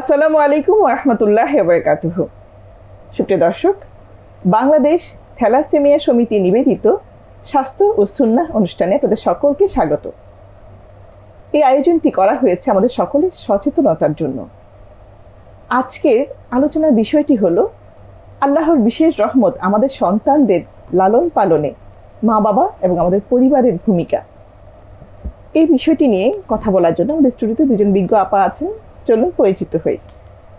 আসসালামু আলাইকুম ওয়া রাহমাতুল্লাহি ওয়া বারাকাতুহু। সুপ্রিয় দর্শক, বাংলাদেশ থ্যালাসেমিয়া সমিতি নিবেদিত স্বাস্থ্য ও সুন্নাহ অনুষ্ঠানে আপনাদের সকলকে স্বাগত। এই আয়োজনটি করা হয়েছে আমাদের সকলের সচেতনতার জন্য। আজকের আলোচনার বিষয়টি হলো আল্লাহর বিশেষ রহমত আমাদের সন্তানদের লালন পালনে মা বাবা এবং আমাদের পরিবারের ভূমিকা। এই বিষয়টি নিয়ে কথা বলার জন্য আমাদের স্টুডিওতে দুজন বিজ্ঞ আপা আছেন। চলুন পরিচিত হই।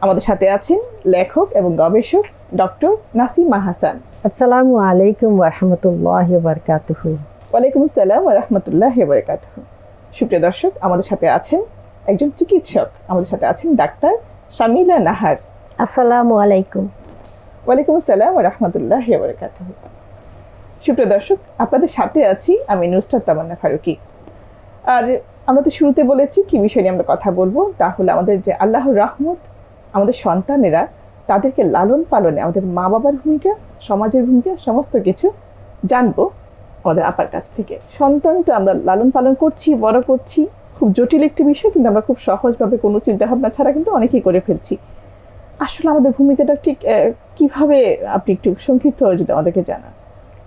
আমাদের সাথে আছেন লেখক এবং গবেষক ডক্টর নাসিমা হাসান। আসসালামু আলাইকুম ওয়া রাহমাতুল্লাহি ওয়া বারাকাতুহু। ওয়ালাইকুম আসসালাম ওয়া রাহমাতুল্লাহি ওয়া বারাকাতুহু। সুপ্রিয় দর্শক, আমাদের সাথে আছেন একজন চিকিৎসক। আমাদের সাথে আছেন ডাক্তার শামিলা নাহার। আসসালামু আলাইকুম। ওয়ালাইকুম আসসালাম ওয়া রাহমাতুল্লাহি ওয়া বারাকাতুহু। সুপ্রিয় দর্শক, আপনাদের সাথে আছি আমি নুসরাত তামান্না ফারুকী। আর আমরা তো শুরুতে বলেছি কি বিষয় নিয়ে আমরা কথা বলবো, তা হলো আমাদের যে আল্লাহর রহমত আমাদের সন্তানেরা, তাদেরকে লালন পালনে আমাদের মা বাবার ভূমিকা, সমাজের ভূমিকা, সমস্ত কিছু জানবো আমাদের আপার কাছ থেকে। সন্তান তো আমরা লালন পালন করছি, বড় করছি, খুব জটিল একটি বিষয়, কিন্তু আমরা খুব সহজভাবে কোনো চিন্তাভাবনা ছাড়া কিন্তু অনেকেই করে ফেলছি। আসলে আমাদের ভূমিকাটা ঠিক কিভাবে, আপনি একটু সংক্ষিপ্ত যদি আমাদেরকে জানান।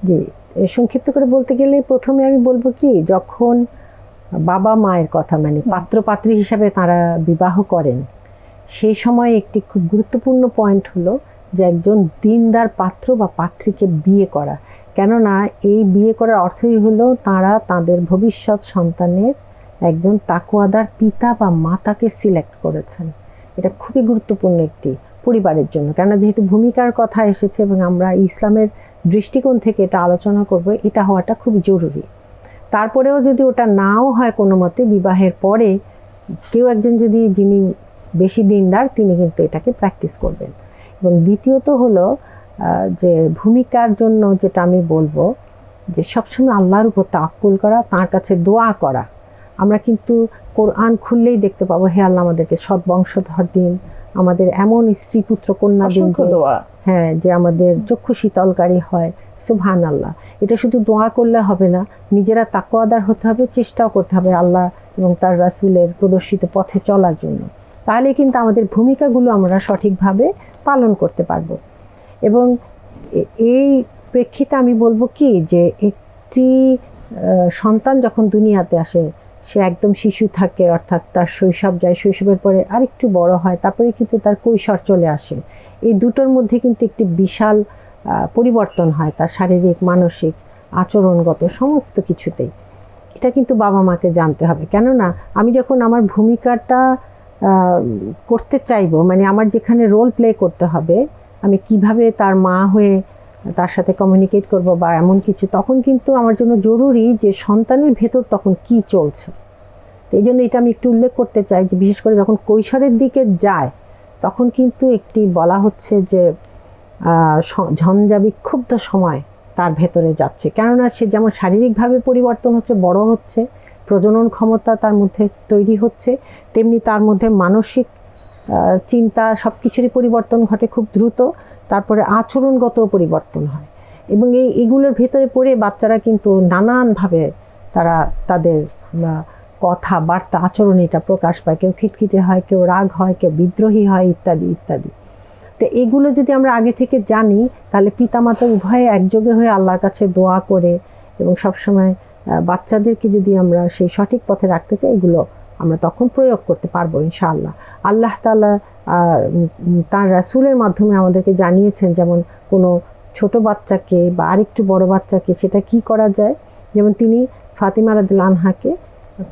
জি, সংক্ষিপ্ত করে বলতে গেলে প্রথমে আমি বলবো কি, যখন বাবা মায়ের কথা মানে পাত্র পাত্রী হিসাবে তারা বিবাহ করেন, সেই সময় একটি খুব গুরুত্বপূর্ণ পয়েন্ট হলো যে একজন দিনদার পাত্র বা পাত্রীকে বিয়ে করা। কেননা এই বিয়ে করার অর্থই হলো তারা তাদের ভবিষ্যৎ সন্তানের একজন তাকওয়াদার পিতা বা মাতাকে সিলেক্ট করেছেন। এটা খুবই গুরুত্বপূর্ণ একটি পরিবারের জন্য, কেননা যেহেতু ভূমিকার কথা এসেছে এবং আমরা ইসলামের দৃষ্টিকোণ থেকে এটা আলোচনা করব, এটা হওয়াটা খুবই জরুরি। তারপরেও যদি ওটা নাও হয় কোনো মতে, বিবাহের পরে কেউ একজন যদি যিনি বেশি দিনদার, তিনি কিন্তু এটাকে প্র্যাকটিস করবেন। এবং দ্বিতীয়ত হলো যে ভূমিকার জন্য যেটা আমি বলবো যে সবসময় আল্লাহর উপর তাওয়াক্কুল করা, তার কাছে দোয়া করা। আমরা কিন্তু কোরআন খুললেই দেখতে পাবো, হে আল্লাহ আমাদেরকে সৎ বংশধর দিন, আমাদের এমন স্ত্রী পুত্র কন্যা দিন, হ্যাঁ, যে আমাদের চক্ষু শীতলকারী হয়। সুবহানাল্লাহ। এটা শুধু দোয়া করলে হবে না, নিজেরা তাকওয়াদার হতে হবে, চেষ্টাও করতে হবে আল্লাহ এবং তার রাসূলের প্রদর্শিত পথে চলার জন্য। তাহলে কিন্তু আমাদের ভূমিকাগুলো আমরা সঠিকভাবে পালন করতে পারবো। এবং এই প্রেক্ষিতে আমি বলবো কি, যে একটি সন্তান যখন দুনিয়াতে আসে, সে একদম শিশু থাকে, অর্থাৎ তার শৈশব যায়, শৈশবের পরে আরেকটু বড় হয়, তারপরে কিন্তু তার কৈশোর চলে আসে। এই দুটোর মধ্যে কিন্তু একটি বিশাল পরিবর্তন হয় তার শারীরিক, মানসিক, আচরণগত সমস্ত কিছুতেই। এটা কিন্তু বাবা মাকে জানতে হবে। কেননা আমি যখন আমার ভূমিকাটা করতে চাইবো, মানে আমার যেখানে রোল প্লে করতে হবে, আমি কিভাবে তার মা হয়ে তার সাথে কমিউনিকেট করব বা এমন কিছু, তখন কিন্তু আমার জন্য জরুরি যে সন্তানের ভেতর তখন কি চলছে। তো এই জন্য এটা আমি একটু উল্লেখ করতে চাই যে বিশেষ করে যখন কৈশোরের দিকে যায়, তখন কিন্তু একটি বলা হচ্ছে যে ঝঞ্ঝা বিক্ষুব্ধ সময় তার ভেতরে যাচ্ছে। কেননা সে যেমন শারীরিকভাবে পরিবর্তন হচ্ছে, বড় হচ্ছে, প্রজনন ক্ষমতা তার মধ্যে তৈরি হচ্ছে, তেমনি তার মধ্যে মানসিক চিন্তা সব কিছুরই পরিবর্তন ঘটে খুব দ্রুত। তারপরে আচরণগত পরিবর্তন হয় এবং এইগুলোর ভেতরে পড়ে বাচ্চারা কিন্তু নানানভাবে তারা তাদের কথাবার্তা, আচরণ এটা প্রকাশ পায়। কেউ খিটখিটে হয়, কেউ রাগ হয়, কেউ বিদ্রোহী হয়, ইত্যাদি ইত্যাদি। তো এগুলো যদি আমরা আগে থেকে জানি, তাহলে পিতামাতা উভয়ে একযোগে হয়ে আল্লাহর কাছে দোয়া করে এবং সবসময় বাচ্চাদেরকে যদি আমরা সেই সঠিক পথে রাখতে চাই, এগুলো আমরা তখন প্রয়োগ করতে পারবো ইনশাআল্লাহ। আল্লাহ তাআলা তার রাসূলের মাধ্যমে আমাদেরকে জানিয়েছেন, যেমন কোনো ছোট বাচ্চাকে বা আরেকটু বড় বাচ্চাকে সেটা কি করা যায়। যেমন তিনি ফাতিমা রাদিয়াল্লাহু আনহাকে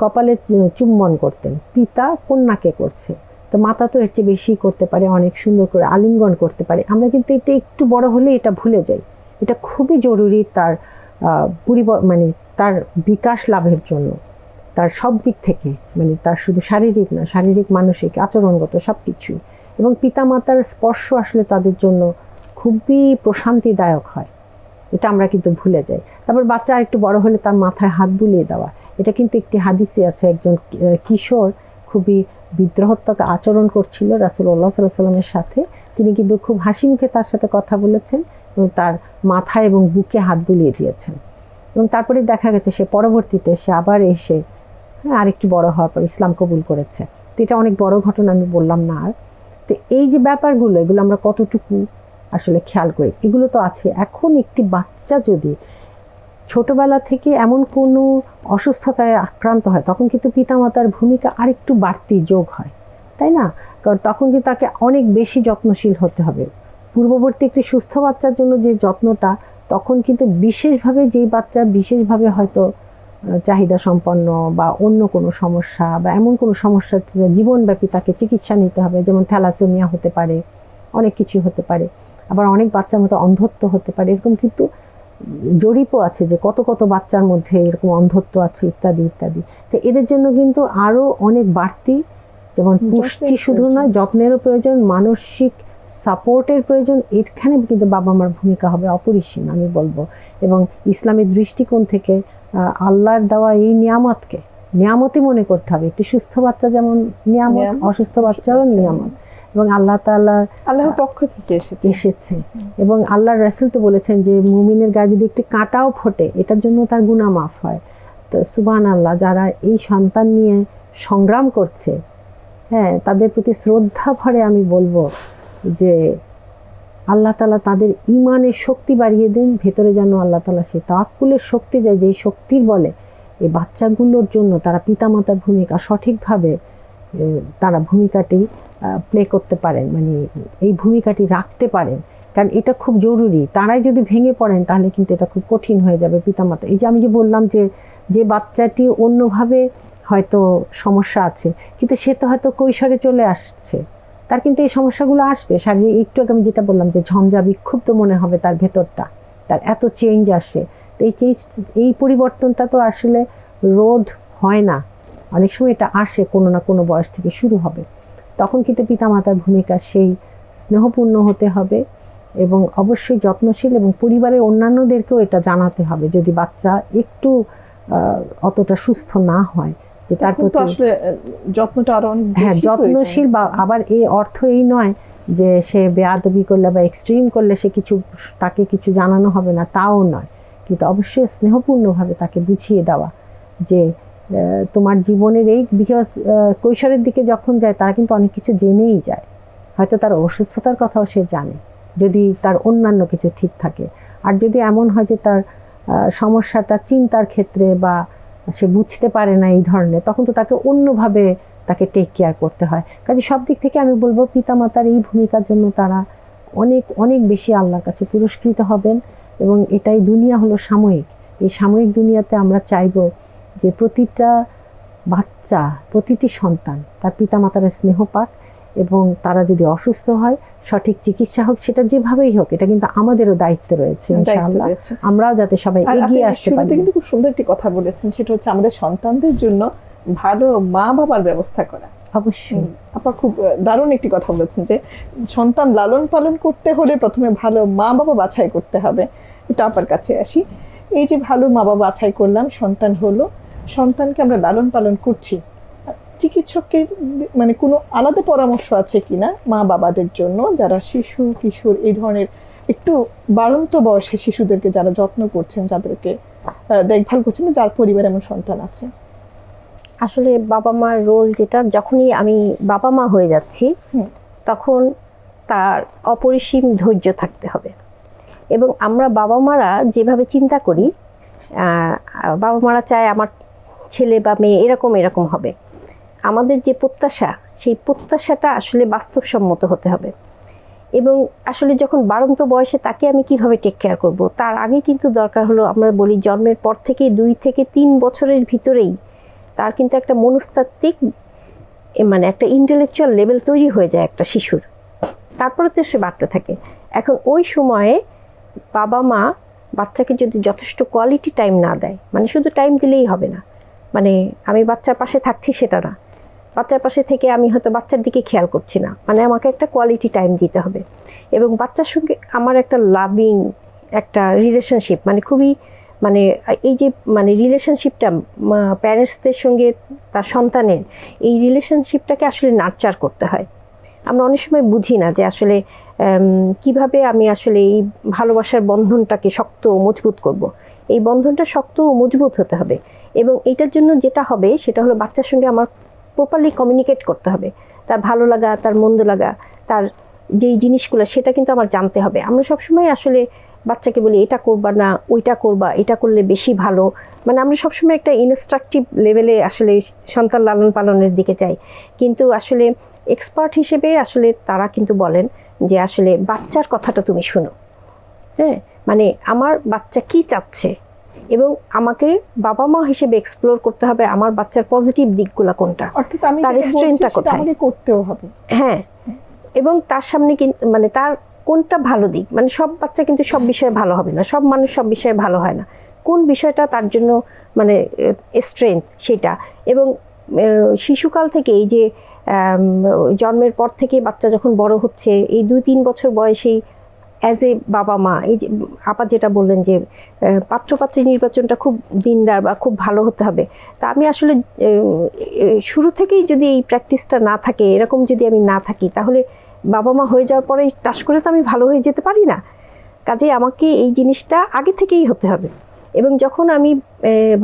কপালে চুম্বন করতেন, পিতা কন্যাকে করছে, তো মাতা তো এর চেয়ে বেশি করতে পারে, অনেক সুন্দর করে আলিঙ্গন করতে পারে। আমরা কিন্তু এটা একটু বড় হলে এটা ভুলে যাই। এটা খুবই জরুরি তার মানে তার বিকাশ লাভের জন্য, তার সব দিক থেকে, মানে তার শুধু শারীরিক না, শারীরিক, মানসিক, আচরণগত সব কিছুই। এবং পিতামাতার স্পর্শ আসলে তাদের জন্য খুবই প্রশান্তিদায়ক হয়, এটা আমরা কিন্তু ভুলে যাই। তারপর বাচ্চা একটু বড় হলে তার মাথায় হাত বুলিয়ে দেওয়া, এটা কিন্তু একটি হাদিসে আছে। একজন কিশোর খুবই বিদ্রোহাত্মক আচরণ করছিল রাসূলুল্লাহ সাল্লাল্লাহু আলাইহি ওয়াসাল্লামের সাথে, তিনি কিন্তু খুব হাসি মুখে তার সাথে কথা বলেছেন এবং তার মাথায় এবং বুকে হাত বুলিয়ে দিয়েছেন। এবং তারপরে দেখা গেছে সে পরবর্তীতে সে আবার এসে আরেকটু বড় হওয়ার পর ইসলাম কবুল করেছে। তো এটা অনেক বড় ঘটনা, আমি বললাম না আর। এই যে ব্যাপারগুলো, এগুলো আমরা কতটুকু আসলে খেয়াল করি, এগুলো তো আছে। এখন একটি বাচ্চা যদি ছোটবেলা থেকে এমন কোনো অসুস্থতায় আক্রান্ত হয়, তখন কিন্তু পিতামাতার ভূমিকা আরেকটু বাড়তি যোগ হয়, তাই না? কারণ তখন কিন্তু তাকে অনেক বেশি যত্নশীল হতে হবে। পূর্ববর্তী একটি সুস্থ বাচ্চার জন্য যে যত্নটা, তখন কিন্তু বিশেষভাবে যেই বাচ্চা বিশেষভাবে হয়তো চাহিদা সম্পন্ন বা অন্য কোনো সমস্যা বা এমন কোনো সমস্যা জীবনব্যাপী তাকে চিকিৎসা নিতে হবে, যেমন থ্যালাসেমিয়া হতে পারে, অনেক কিছু হতে পারে, আবার অনেক বাচ্চার মতো অন্ধত্ব হতে পারে। এরকম কিন্তু জরিপও আছে যে কত কত বাচ্চার মধ্যে এরকম অন্ধত্ব আছে, ইত্যাদি ইত্যাদি। তো এদের জন্য কিন্তু আরও অনেক বাড়তি, যেমন পুষ্টি শুধু নয়, যত্নেরও প্রয়োজন, মানসিক সাপোর্টের প্রয়োজন। এখানে কিন্তু বাবা মার ভূমিকা হবে অপরিসীম আমি বলবো। এবং ইসলামের দৃষ্টিকোণ থেকে আল্লাহর দেওয়া এই নিয়ামতকে নিয়ামতই মনে করতে হবে। একটি সুস্থ বাচ্চা যেমন নিয়ামত, অসুস্থ বাচ্চাও নিয়ামত, এবং আল্লাহর পক্ষ থেকে এসেছে। এবং আল্লাহর রাসূল তো বলেছেন যে মুমিনের গায়ে যদি একটি কাঁটাও ফোটে, এটার জন্য তার গুনাহ মাফ হয়। তো সুবহানাল্লাহ, যারা এই সন্তান নিয়ে সংগ্রাম করছে, হ্যাঁ, তাদের প্রতি শ্রদ্ধা ভরে আমি বলবো যে আল্লাহ তাআলা তাদের ঈমানের শক্তি বাড়িয়ে দিন, ভেতরে যেন আল্লাহ তাআলা সেই তাওয়াক্কুলের শক্তি যায়, যেই শক্তির বলে এই বাচ্চাগুলোর জন্য তারা পিতামাতার ভূমিকা সঠিকভাবে তারা ভূমিকাটি প্লে করতে পারেন, মানে এই ভূমিকাটি রাখতে পারেন। কারণ এটা খুব জরুরি। তারাই যদি ভেঙে পড়েন তাহলে কিন্তু এটা খুব কঠিন হয়ে যাবে পিতামাতা। এই যে আমি যে বললাম যে বাচ্চাটি অন্যভাবে হয়তো সমস্যা আছে, কিন্তু সে তো হয়তো কৈশোরে চলে আসছে, তার কিন্তু এই সমস্যাগুলো আসবে। শারীরিক একটু আগে আমি যেটা বললাম যে ঝঞ্ঝা বিক্ষুব্ধ মনে হবে তার ভেতরটা, তার এত চেঞ্জ আসে। তো এই পরিবর্তনটা তো আসলে রোধ হয় না, অনেক সময় এটা আসে কোনো না কোনো বয়স থেকে শুরু হবে। তখন কিন্তু পিতামাতার ভূমিকা সেই স্নেহপূর্ণ হতে হবে এবং অবশ্যই যত্নশীল, এবং পরিবারের অন্যান্যদেরকেও এটা জানাতে হবে যদি বাচ্চা একটু অতটা সুস্থ না হয়, যে তার প্রতি আসলে যত্নটা আরো অনেক বেশি। হ্যাঁ, যত্নশীল। বা আবার এই অর্থ এই নয় যে সে বেয়াদবি করলে বা এক্সট্রিম করলে তাকে কিছু জানানো হবে না, তাও নয়। কিন্তু অবশ্যই স্নেহপূর্ণভাবে তাকে বুঝিয়ে দেওয়া যে তোমার জীবনের এই, বিকজ কৈশোরের দিকে যখন যায় তারা কিন্তু অনেক কিছু জেনেই যায়, হয়তো তার অসুস্থতার কথাও সে জানে যদি তার অন্যান্য কিছু ঠিক থাকে। আর যদি এমন হয় যে তার সমস্যাটা চিন্তার ক্ষেত্রে বা সে বুঝতে পারে না এই ধরনের, তখন তো তাকে অন্যভাবে তাকে টেক কেয়ার করতে হয়। কাজে সব দিক থেকে আমি বলবো পিতামাতার এই ভূমিকার জন্য তারা অনেক অনেক বেশি আল্লাহর কাছে পুরস্কৃত হবেন। এবং এটাই, দুনিয়া হলো সাময়িক, এই সাময়িক দুনিয়াতে আমরা চাইবো যে প্রতিটা বাচ্চা, প্রতিটি সন্তান তার পিতামাতার স্নেহ পাক, এবং তারা যদি অসুস্থ হয় সঠিক চিকিৎসা হোক, সেটা যেভাবেই হোক। এটা কিন্তু আমাদেরও দায়িত্ব রয়েছে ইনশাআল্লাহ, আমরাও যাতে সবাই এগিয়ে আসতে পারি। কিন্তু খুব সুন্দর একটি কথা বলেছেন, সেটা হচ্ছে আমাদের সন্তানদের জন্য ভালো মা বাবার ব্যবস্থা করা। অবশ্যই আপা খুব দারুণ একটি কথা বলেছেন যে সন্তান লালন পালন করতে হলে প্রথমে ভালো মা বাবা বাছাই করতে হবে। এটা আপার কাছে আসি। এই যে ভালো মা বাবা বাছাই করলাম, সন্তান হলো, সন্তানকে আমরা লালন পালন করছি, চিকিৎসকের মানে কোনো আলাদা পরামর্শ আছে কিনা মা বাবাদের জন্য, যারা শিশু কিশোর এই ধরনের একটু বাড়ন্ত বয়সে শিশুদেরকে যারা যত্ন করছেন, যাদেরকে দেখভাল করছেন, যার পরিবারে এমন সন্তান আছে? আসলে বাবা মার রোল যেটা, যখনই আমি বাবা মা হয়ে যাচ্ছি তখন তার অপরিসীম ধৈর্য থাকতে হবে। এবং আমরা বাবা মারা যেভাবে চিন্তা করি, বাবা মারা চায় আমার ছেলে বা মেয়ে এরকম এরকম হবে, আমাদের যে প্রত্যাশা, সেই প্রত্যাশাটা আসলে বাস্তবসম্মত হতে হবে। এবং আসলে যখন বাড়ন্ত বয়সে তাকে আমি কিভাবে টেক কেয়ার করব, তার আগে কিন্তু দরকার হলো, আমরা বলি জন্মের পর থেকে 2 থেকে 3 বছরের ভিতরেই তার কিন্তু একটা মনস্তাত্ত্বিক, মানে একটা ইন্টেলেকচুয়াল লেভেল তৈরি হয়ে যায় একটা শিশুর, তারপরে তো সে বাড়তে থাকে। এখন ওই সময়ে বাবা মা বাচ্চাকে যদি যথেষ্ট কোয়ালিটি টাইম না দেয়, মানে শুধু টাইম দিলেই হবে না, মানে আমি বাচ্চার পাশে থাকছি সেটা না, বাচ্চার পাশে থেকে আমি হয়তো বাচ্চার দিকে খেয়াল করছি না, মানে আমাকে একটা কোয়ালিটি টাইম দিতে হবে। এবং বাচ্চার সঙ্গে আমার একটা লাভিং একটা রিলেশনশিপ, মানে খুবই, মানে এই যে মানে রিলেশনশিপটা প্যারেন্টসদের সঙ্গে তার সন্তানের, এই রিলেশনশিপটাকে আসলে নার্চার করতে হয়। আমরা অনেক সময় বুঝি না যে আসলে কিভাবে আমি আসলে এই ভালোবাসার বন্ধনটাকে শক্ত ও মজবুত করব। এই বন্ধনটা শক্ত ও মজবুত হতে হবে, এবং এইটার জন্য যেটা হবে সেটা হলো বাচ্চার সঙ্গে আমার প্রপারলি কমিউনিকেট করতে হবে, তার ভালো লাগা, তার মন্দ লাগা, তার যেই জিনিসগুলো সেটা কিন্তু আমার জানতে হবে। আমরা সবসময় আসলে বাচ্চাকে বলি এটা করবা না, ওইটা করবা, এটা করলে বেশি ভালো, মানে আমরা সবসময় একটা ইনস্ট্রাকটিভ লেভেলে আসলে সন্তান লালন পালনের দিকে যাই। কিন্তু আসলে এক্সপার্ট হিসেবে আসলে তারা কিন্তু বলেন যে আসলে বাচ্চার কথাটা তুমি শুনো, হ্যাঁ, মানে আমার বাচ্চা কি চাচ্ছে, এবং আমাকে বাবা মা হিসেবে এক্সপ্লোর করতে হবে আমার বাচ্চার পজিটিভ দিকগুলো কোনটা, অর্থাৎ আমি তার যেটা বলছি strength-টা সেটা কোথায়? আমাকে করতেও হবে। হ্যাঁ, এবং তার সামনে কিন্তু মানে তার কোনটা ভালো দিক, মানে সব বাচ্চা কিন্তু সব বিষয়ে ভালো হবে না, সব মানুষ সব বিষয়ে ভালো হয় না, কোন বিষয়টা তার জন্য মানে স্ট্রেংথ সেটা। এবং শিশুকাল থেকে এই যে জন্মের পর থেকে বাচ্চা যখন বড় হচ্ছে, এই 2-3 বছর বয়সেই অ্যাজ এ বাবা মা, এই যে আপা যেটা বললেন যে পাত্রপাত্রী নির্বাচনটা খুব দিনদার বা খুব ভালো হতে হবে, তা আমি আসলে শুরু থেকেই যদি এই প্র্যাকটিসটা না থাকে, এরকম যদি আমি না থাকি, তাহলে বাবা মা হয়ে যাওয়ার পরে টাস করে তো আমি ভালো হয়ে যেতে পারি না। কাজেই আমাকে এই জিনিসটা আগে থেকেই হতে হবে, এবং যখন আমি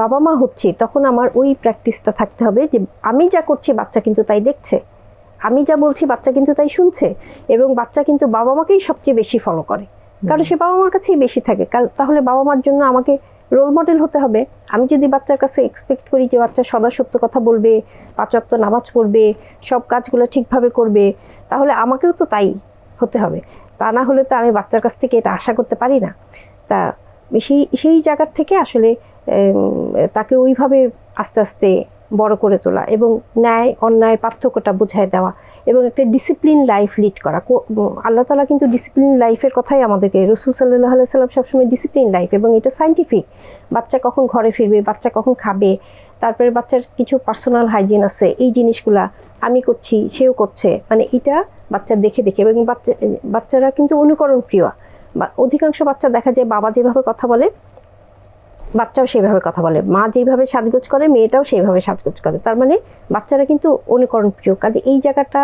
বাবা মা হচ্ছি তখন আমার ওই প্র্যাকটিসটা থাকতে হবে যে আমি যা করছি বাচ্চা কিন্তু তাই দেখছে, আমি যা বলছি বাচ্চা কিন্তু তাই শুনছে, এবং বাচ্চা কিন্তু বাবা মাকেই সবচেয়ে বেশি ফলো করে, কারণ সে বাবা মার কাছেই বেশি থাকে। তাহলে বাবা মার জন্য আমাকে রোল মডেল হতে হবে। আমি যদি বাচ্চার কাছে এক্সপেক্ট করি যে বাচ্চা সদা সত্য কথা বলবে, 5 ওয়াক্ত নামাজ পড়বে, সব কাজগুলো ঠিকভাবে করবে, তাহলে আমাকেও তো তাই হতে হবে। তা না হলে তো আমি বাচ্চার কাছ থেকে এটা আশা করতে পারি না। তা সেই জায়গার থেকে আসলে তাকে ওইভাবে আস্তে আস্তে বড় করে তোলা, এবং ন্যায় অন্যায় পার্থক্যটা বুঝায় দেওয়া, এবং একটা ডিসিপ্লিন লাইফ লিড করা। আল্লাহ তাআলা কিন্তু ডিসিপ্লিন লাইফের কথাই আমাদেরকে, রাসূল সাল্লাল্লাহু আলাইহি সাল্লাম সবসময় ডিসিপ্লিন লাইফ, এবং এটা সায়েন্টিফিক। বাচ্চা কখন ঘরে ফিরবে, বাচ্চা কখন খাবে, তারপরে বাচ্চার কিছু পার্সোনাল হাইজিন আছে, এই জিনিসগুলা আমি করছি সেও করছে, মানে এটা বাচ্চা দেখে দেখে। এবং বাচ্চারা কিন্তু অনুকরণ প্রিয়। অধিকাংশ বাচ্চা দেখা যায় বাবা যেভাবে কথা বলে বাচ্চাও সেইভাবে কথা বলে, মা যেভাবে সাজগোজ করে মেয়েটাও সেইভাবে সাজগোজ করে, তার মানে বাচ্চারা কিন্তু অনুকরণ প্রিয়। কাজে এই জায়গাটা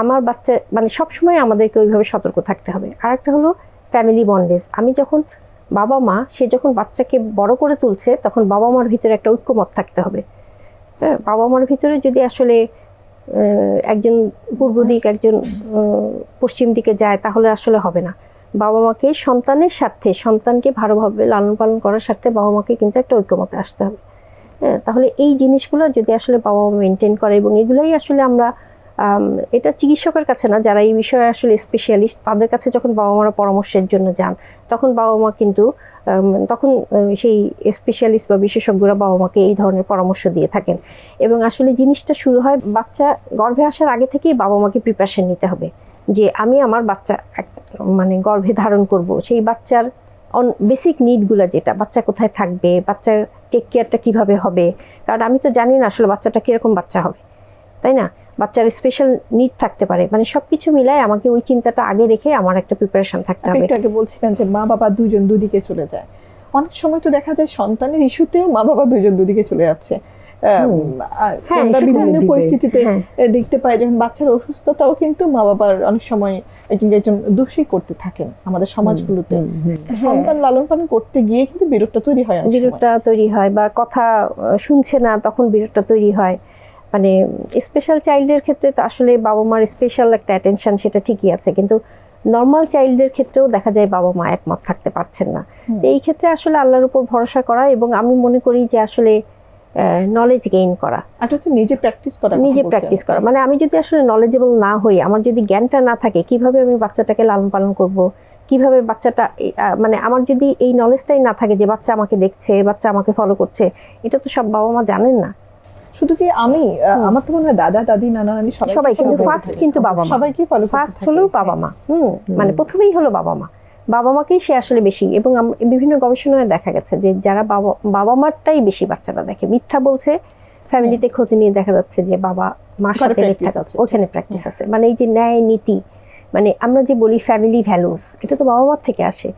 আমার বাচ্চা মানে সবসময় আমাদেরকে ওইভাবে সতর্ক থাকতে হবে। আর একটা হলো ফ্যামিলি বন্ডেজ। আমি যখন বাবা মা, সে যখন বাচ্চাকে বড় করে তুলছে তখন বাবা মার ভিতরে একটা ঐক্যমত থাকতে হবে। হ্যাঁ, বাবা মার ভিতরে যদি আসলে একজন পূর্ব দিক একজন পশ্চিম দিকে যায় তাহলে আসলে হবে না। বাবা মাকে সন্তানের স্বার্থে, সন্তানকে ভালোভাবে লালন পালন করার স্বার্থে বাবা মাকে কিন্তু একটা ঐক্যমতে আসতে হবে। হ্যাঁ, তাহলে এই জিনিসগুলো যদি আসলে বাবা মা মেনটেন করে, এবং এগুলোই আসলে আমরা এটা চিকিৎসকের কাছে না, যারা এই বিষয়ে আসলে স্পেশালিস্ট, তাদের কাছে যখন বাবা মারা পরামর্শের জন্য যান তখন বাবা মা কিন্তু তখন সেই স্পেশালিস্ট বা বিশেষজ্ঞরা বাবা মাকে এই ধরনের পরামর্শ দিয়ে থাকেন। এবং আসলে জিনিসটা শুরু হয় বাচ্চা গর্ভে আসার আগে থেকেই বাবা মাকে প্রিপারেশন নিতে হবে যে আমি আমার বাচ্চা মানে গর্ভে ধারণ করব, সেই বাচ্চার বেসিক নিডগুলো, যেটা বাচ্চা কোথায় থাকবে, বাচ্চার টেক কেয়ারটা কীভাবে হবে, কারণ আমি তো জানি না আসলে বাচ্চাটা কীরকম বাচ্চা হবে, তাই না? বাচ্চার স্পেশাল নিড থাকতে পারে, মানে সব কিছু মিলায় আমাকে ওই চিন্তাটা আগে রেখে আমার একটা প্রিপারেশন থাকতে হবে। একটু আগে বলছিলেন যে মা বাবা দুজন দুদিকে চলে যায়, অনেক সময় তো দেখা যায় সন্তানের ইস্যুতেও মা বাবা দুজন দুদিকে চলে যাচ্ছে। আমরা বিভিন্ন পরিস্থিতিতে দেখতে পাই যখন বাচ্চার অসুস্থতাও কিন্তু মা বাবার অনেক সময় একজন দোষী করতে থাকেন আমাদের সমাজগুলোতে। সন্তান লালন পালন করতে গিয়ে কিন্তু বিরোধটা তৈরি হয়, বিরোধটা তৈরি হয়, বা কথা শুনছে না তখন বিরোধটা তৈরি হয়। মানে স্পেশাল চাইল্ডের ক্ষেত্রে তো আসলে বাবা মার স্পেশাল একটা অ্যাটেনশন সেটা ঠিকই আছে, কিন্তু নর্মাল চাইল্ডদের ক্ষেত্রেও দেখা যায় বাবা মা একমত থাকতে পারছেন না। এই ক্ষেত্রে আসলে আল্লাহর উপর ভরসা করা, এবং আমি মনে করি যে আসলে নলেজ গেইন করা, এটা হচ্ছে নিজে প্র্যাকটিস করা। মানে আমি যদি আসলে নলেজেবল না হই, আমার যদি জ্ঞানটা না থাকে, কিভাবে আমি বাচ্চাটাকে লালন পালন করব, কিভাবে বাচ্চাটা মানে আমার যদি এই নলেজটাই না থাকে যে বাচ্চা আমাকে দেখছে, বাচ্চা আমাকে ফলো করছে, এটা তো সব বাবা মা জানেন না। শুধু কি আমি, আমার তো মনে হয় দাদা দাদি নানা নানি সবাই কিন্তু ফার্স্ট কিন্তু বাবা মা, সবাইকে ফলো করতে ফার্স্ট হলো বাবা মা। মানে প্রথমেই হলো বাবা মা, বাবা মাকেই সে আসলে বেশি। এবং বিভিন্ন গবেষণায় দেখা গেছে যে যারা বাবা মারটাই বেশি বাচ্চারা দেখে, মিথ্যা বলছে, ফ্যামিলিতে খোঁজ নিয়ে দেখা যাচ্ছে যে বাবা মার সাথে মিথ্যা, ওখানে প্র্যাকটিস আছে। মানে এই যে ন্যায় নীতি, মানে আমরা যে বলি ফ্যামিলি ভ্যালুস, এটা তো বাবা মার থেকে আসে।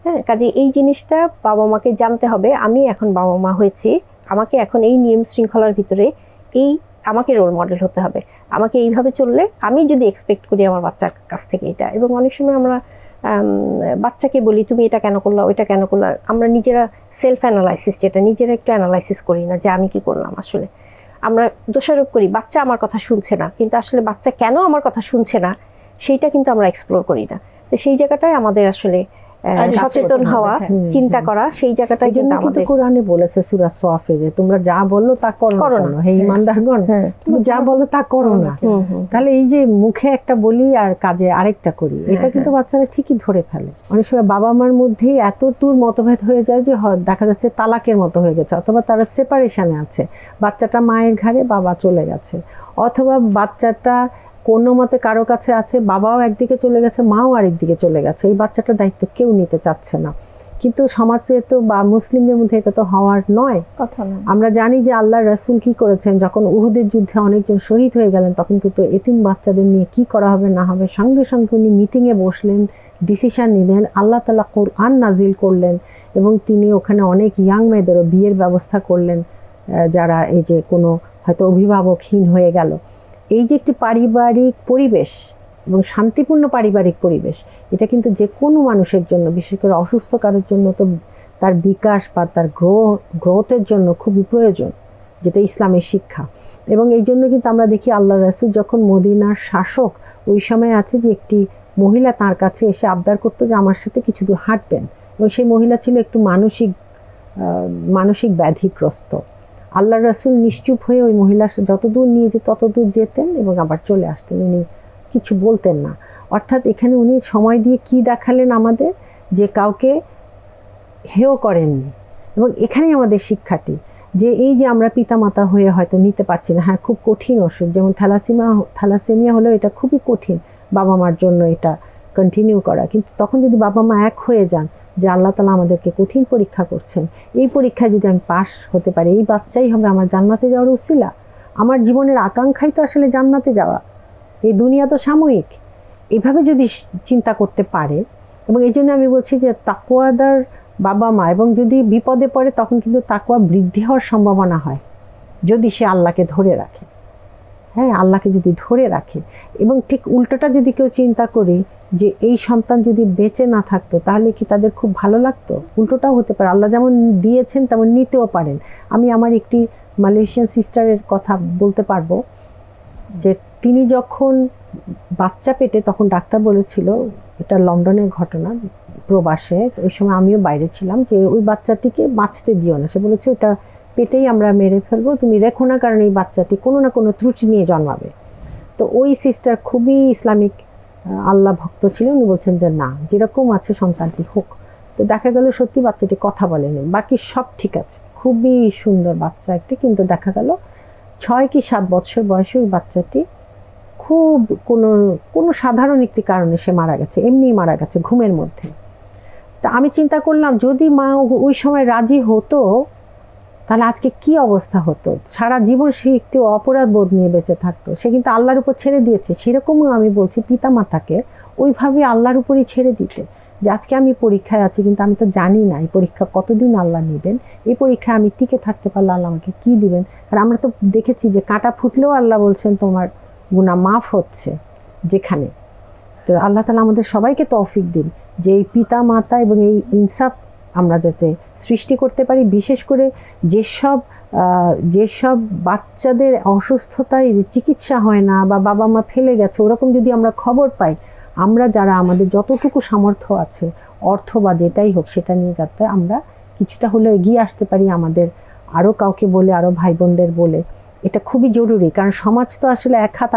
হ্যাঁ, কাজে এই জিনিসটা বাবা মাকে জানতে হবে। আমি এখন বাবা মা হয়েছি, আমাকে এখন এই নিয়ম শৃঙ্খলার ভিতরে আমাকে রোল মডেল হতে হবে, আমাকে এইভাবে চললে আমি যদি এক্সপেক্ট করি আমার বাচ্চার কাছ থেকে এটা। এবং অনেক সময় আমরা বাচ্চাকে বলি তুমি এটা কেন করলা, ওইটা কেন করলা, আমরা নিজেরা সেলফ অ্যানালাইসিস, যেটা নিজেরা একটু অ্যানালাইসিস করি না যে আমি কি করলাম। আসলে আমরা দোষারোপ করি বাচ্চা আমার কথা শুনছে না, কিন্তু আসলে বাচ্চা কেন আমার কথা শুনছে না সেইটা কিন্তু আমরা এক্সপ্লোর করি না। তো সেই জায়গাটায় আমাদের আসলে সচেতন হওয়া, চিন্তা করা, সেই জায়গাটাই কিন্তু আমাদের কোরআনে বলেছে সূরা সফে যে তোমরা যা বললো তা করো না, হে ঈমানদারগণ তুমি যা বলো তা করো না। তাহলে এই যে মুখে একটা বলি আর কাজে আরেকটা করি, এটা কিন্তু বাচ্চারা ঠিকই ধরে ফেলে। অনেক সময় বাবা মার মধ্যেই এত দূর মতভেদ হয়ে যায় যে দেখা যাচ্ছে তালাকের মতো হয়ে গেছে, অথবা তারা সেপারেশনে আছে, বাচ্চাটা মায়ের ঘাড়ে, বাবা চলে গেছে, অথবা বাচ্চাটা কোনো মতে কারো কাছে আছে, বাবাও একদিকে চলে গেছে, মাও আরেকদিকে চলে গেছে, এই বাচ্চাটার দায়িত্ব কেউ নিতে চাচ্ছে না। কিন্তু সমাজে তো বা মুসলিমদের মধ্যে এটা তো হওয়ার নয় কথা না। আমরা জানি যে আল্লাহর রাসূল কি করেছেন, যখন উহুদের যুদ্ধে অনেকজন শহীদ হয়ে গেলেন তখন কিন্তু এতিম বাচ্চাদের নিয়ে কি করা হবে না হবে সঙ্গে সঙ্গে উনি মিটিংয়ে বসলেন, ডিসিশন নিলেন, আল্লাহ তাআলা কোরআন নাজিল করলেন এবং তিনি ওখানে অনেক ইয়াং মেয়েদেরও বিয়ের ব্যবস্থা করলেন, যারা এই যে কোনো হয়তো অভিভাবকহীন হয়ে গেল। এই যে একটি পারিবারিক পরিবেশ এবং শান্তিপূর্ণ পারিবারিক পরিবেশ, এটা কিন্তু যে কোনো মানুষের জন্য, বিশেষ করে অসুস্থ কারোর জন্য তো তার বিকাশ বা তার গ্রোথের জন্য খুবই প্রয়োজন, যেটা ইসলামের শিক্ষা। এবং এই জন্য কিন্তু আমরা দেখি আল্লাহ রাসূল যখন মদিনার শাসক, ওই সময় আছে যে একটি মহিলা তার কাছে এসে আবদার করতো যে আমার সাথে কিছু দূর হাঁটবেন, এবং সেই মহিলা ছিল একটু মানসিক ব্যাধিগ্রস্ত। আল্লাহ রাসূল নিশ্চুপ হয়ে ওই মহিলা যতদূর নিয়ে যেত ততদূর যেতেন এবং আবার চলে আসতেন, উনি কিছু বলতেন না। অর্থাৎ এখানে উনি সময় দিয়ে কি দেখালেন আমাদের, যে কাউকে হেয় করেননি। এবং এখানেই আমাদের শিক্ষাটি, যে এই যে আমরা পিতামাতা হয়ে হয়তো নিতে পারছি না, হ্যাঁ খুব কঠিন অসুখ, যেমন থ্যালাসেমিয়া হলেও এটা খুবই কঠিন বাবা মার জন্য এটা কন্টিনিউ করা, কিন্তু তখন যদি বাবা মা এক হয়ে যান যে আল্লাহ তাআলা আমাদেরকে কঠিন পরীক্ষা করছেন, এই পরীক্ষায় যদি আমি পাশ হতে পারি, এই বাচ্চাই হবে আমার জান্নাতে যাওয়ার উসিলা। আমার জীবনের আকাঙ্ক্ষাই তো আসলে জান্নাতে যাওয়া, এই দুনিয়া তো সাময়িক। এভাবে যদি চিন্তা করতে পারে, এবং এই জন্য আমি বলছি যে তাকওয়াদার বাবা মা, এবং যদি বিপদে পড়ে তখন কিন্তু তাকওয়া বৃদ্ধি হওয়ার সম্ভাবনা হয় যদি সে আল্লাহকে ধরে রাখে। হ্যাঁ, আল্লাহকে যদি ধরে রাখে। এবং ঠিক উল্টোটা যদি কেউ চিন্তা করি যে এই সন্তান যদি বেঁচে না থাকতো তাহলে কি তাদের খুব ভালো লাগতো, উল্টোটাও হতে পারে। আল্লাহ যেমন দিয়েছেন তেমন নিতেও পারেন। আমি আমার একটি মালয়েশিয়ান সিস্টারের কথা বলতে পারবো, যে তিনি যখন বাচ্চা পেটে, তখন ডাক্তার বলেছিল, এটা লন্ডনের ঘটনা, প্রবাসে, ওই সময় আমিও বাইরে ছিলাম, যে ওই বাচ্চাটিকে বাঁচতে দিও না। সে বলেছে এটা পেটেই আমরা মেরে ফেলবো, তুমি রেখো না, কারণ এই বাচ্চাটি কোনো না কোনো ত্রুটি নিয়ে জন্মাবে। তো ওই সিস্টার খুবই ইসলামিক আল্লাহ ভক্ত ছিলেন, উনি বলছেন যে না, যেরকম আছে সন্তানটি হোক। তো দেখা গেল সত্যি বাচ্চাটি কথা বলেনি, বাকি সব ঠিক আছে, খুবই সুন্দর বাচ্চা একটি, কিন্তু দেখা গেল 6 কি 7 বছর বয়সে ওই বাচ্চাটি খুব কোনো সাধারণ একটি কারণে সে মারা গেছে, এমনিই মারা গেছে ঘুমের মধ্যে। তা আমি চিন্তা করলাম যদি মা ওই সময় রাজি হতো তাহলে আজকে কি অবস্থা হতো, সারা জীবন সে একটু অপরাধ বোধ নিয়ে বেঁচে থাকতো। সে কিন্তু আল্লাহর উপর ছেড়ে দিয়েছে। সেরকমও আমি বলছি পিতা মাতাকে ওইভাবে আল্লাহর উপরই ছেড়ে দিতে, যে আজকে আমি পরীক্ষায় আছি, কিন্তু আমি তো জানি না এই পরীক্ষা কতদিন আল্লাহ নেবেন, এই পরীক্ষায় আমি টিকে থাকতে পারলে আল্লাহ আমাকে কী দিবেন। আর আমরা তো দেখেছি যে কাঁটা ফুটলেও আল্লাহ বলছেন তোমার গুনাহ মাফ হচ্ছে যেখানে। তো আল্লাহ তাআলা আমাদের সবাইকে তৌফিক দিন যে এই পিতা মাতা এবং এই ইনসাফ আমরা যাতে সৃষ্টি করতে পারি। বিশেষ করে যেসব বাচ্চাদের অসুস্থতায় চিকিৎসা হয় না বা বাবা মা ফেলে গেছে, ওরকম যদি আমরা খবর পাই, আমরা যারা আমাদের যতটুকু সামর্থ্য আছে, অর্থ বা যেটাই হোক, সেটা নিয়ে যাতে আমরা কিছুটা হলেও এগিয়ে আসতে পারি, আমাদের আরও কাউকে বলে, আরও ভাই বোনদের বলে। এটা খুবই জরুরি, কারণ সমাজ তো আসলে এক হাত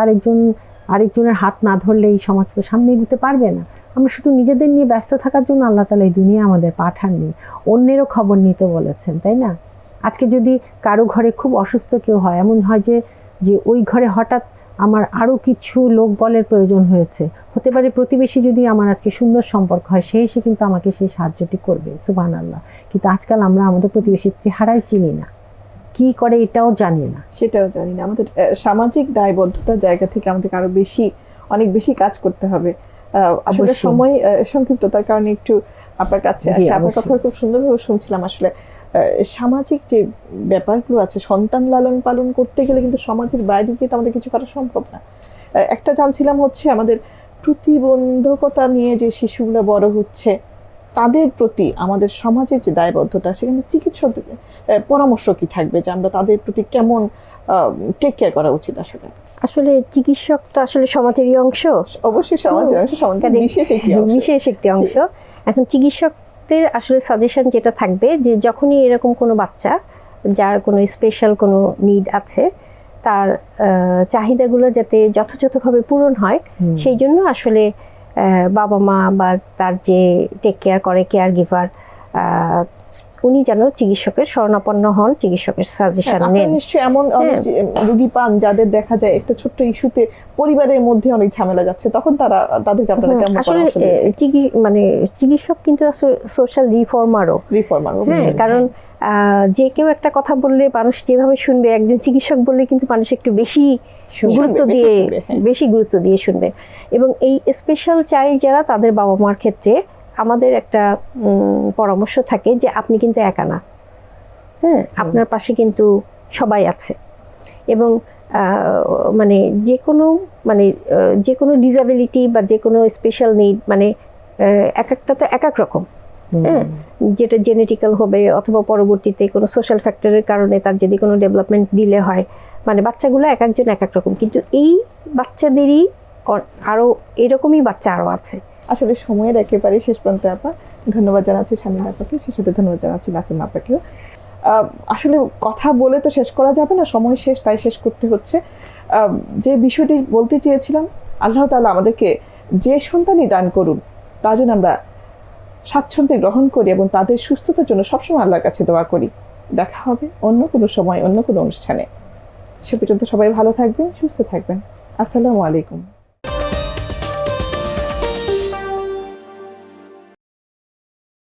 আরেকজনের হাত না ধরলে এই সমাজ তো সামনে এগোতে পারবে না। আমরা শুধু নিজেদের নিয়ে ব্যস্ত থাকার জন্য আল্লাহ তাআলা এই দুনিয়া আমাদের পাঠাননি, অন্যেরও খবর নিতে বলেছেন, তাই না? আজকে যদি কারো ঘরে খুব অসুস্থ কেউ হয়, এমন হয় যে ওই ঘরে হঠাৎ আমার আরও কিছু লোক বলের প্রয়োজন হয়েছে, হতে পারে প্রতিবেশী যদি আমার আজকে সুন্দর সম্পর্ক হয়, সে এসে কিন্তু আমাকে সেই সাহায্যটি করবে, সুবহানাল্লাহ। কিন্তু আজকাল আমরা আমাদের প্রতিবেশীর চেহারাই চিনি না, কি করে এটাও জানি না, সেটাও জানি না। আমাদের সামাজিক দায়বদ্ধতার জায়গা থেকে আমাদেরকে আরো অনেক বেশি কাজ করতে হবে। আসলে সময় সংক্ষিপ্ততার কারণে একটু আপনার কাছে আপনার কথা খুব সুন্দরভাবে শুনছিলাম। আসলে সামাজিক যে ব্যাপারগুলো আছে, সন্তান লালন পালন করতে গেলে কিন্তু সমাজের বাইরে গিয়ে তো আমাদের কিছু করা সম্ভব না। একটা জানছিলাম হচ্ছে আমাদের প্রতিবন্ধকতা নিয়ে যে শিশুগুলো বড় হচ্ছে, তাদের প্রতি আমাদের সমাজের যে দায়বদ্ধতা, সেখানে চিকিৎসকদের পরামর্শ কি থাকবে, যে আমরা তাদের প্রতি কেমন টেক কেয়ার করা উচিত? আসলে আসলে চিকিৎসক তো আসলে সমাজেরই অংশ, অবশ্যই সমাজের অংশ, সমাজের কাজে- বিশেষ একটি অংশ। বিশেষ একটি অংশ। এখন চিকিৎসকদের আসলে সাজেশন যেটা থাকবে যে যখনই এরকম কোনো বাচ্চা যার কোনো স্পেশাল কোনো নিড আছে, তার চাহিদাগুলো যাতে যথাযথভাবে পূরণ হয়, সেই জন্য আসলে বাবা মা বা তার যে টেক কেয়ার করে কেয়ার গিভার, উনি যেন চিকিৎসকের শরণাপন্ন হন, চিকিৎসকের সাজেশন আপনারা নেন। নিশ্চয়ই এমন অনেক রোগী পান যাদের দেখা যায় একটা ছোট্ট ইস্যুতে পরিবারের মধ্যে অনেক ঝামেলা যাচ্ছে, তখন তাদেরকে আপনারা কেমন আসলে পরামর্শ দেন? মানে চিকিৎসক কিন্তু আসলে সোশ্যাল রিফর্মারও। রিফর্মার হ্যাঁ, কারণ যে কেউ একটা কথা বললে মানুষ যেভাবে শুনবে, একজন চিকিৎসক বললে কিন্তু মানুষ একটু বেশি গুরুত্ব বেশি দিয়ে শুনবে, হ্যাঁ। বেশি গুরুত্ব দিয়ে শুনবে। এবং এই স্পেশাল চাইল্ড যারা, তাদের বাবা মার ক্ষেত্রে আমাদের একটা পরামর্শ থাকে যে আপনি কিন্তু একা না, হ্যাঁ, আপনার পাশে কিন্তু সবাই আছে। এবং মানে যে কোনো ডিসএবিলিটি বা যে কোনো স্পেশাল নিড, মানে এক একটা তো এক এক রকম, হ্যাঁ, যেটা জেনেটিক্যাল হবে অথবা পরবর্তীতে কোনো সোশ্যাল ফ্যাক্টরের কারণে তার যদি কোনো ডেভেলপমেন্ট ডিলে হয়, মানে বাচ্চাগুলো এক একজন এক এক রকম, কিন্তু এই বাচ্চাদেরই আরও এরকমই বাচ্চা আরও আছে। আসলে সময়ের একেবারে শেষ প্রান্তে আপা, ধন্যবাদ জানাচ্ছি শামীম আপাকে, সে সাথে ধন্যবাদ জানাচ্ছি নাসিম আপাকেও। আসলে কথা বলে তো শেষ করা যাবে না, সময় শেষ, তাই শেষ করতে হচ্ছে। যে বিষয়টি বলতে চেয়েছিলাম, আল্লাহ তাআলা আমাদেরকে যে সন্তানই দান করুন তা যেন আমরা স্বাচ্ছন্দ্যে গ্রহণ করি এবং তাদের সুস্থতার জন্য সবসময় আল্লাহর কাছে দোয়া করি। দেখা হবে অন্য কোনো সময়, অন্য কোনো অনুষ্ঠানে। সে পর্যন্ত সবাই ভালো থাকবেন, সুস্থ থাকবেন। আসসালামু আলাইকুম।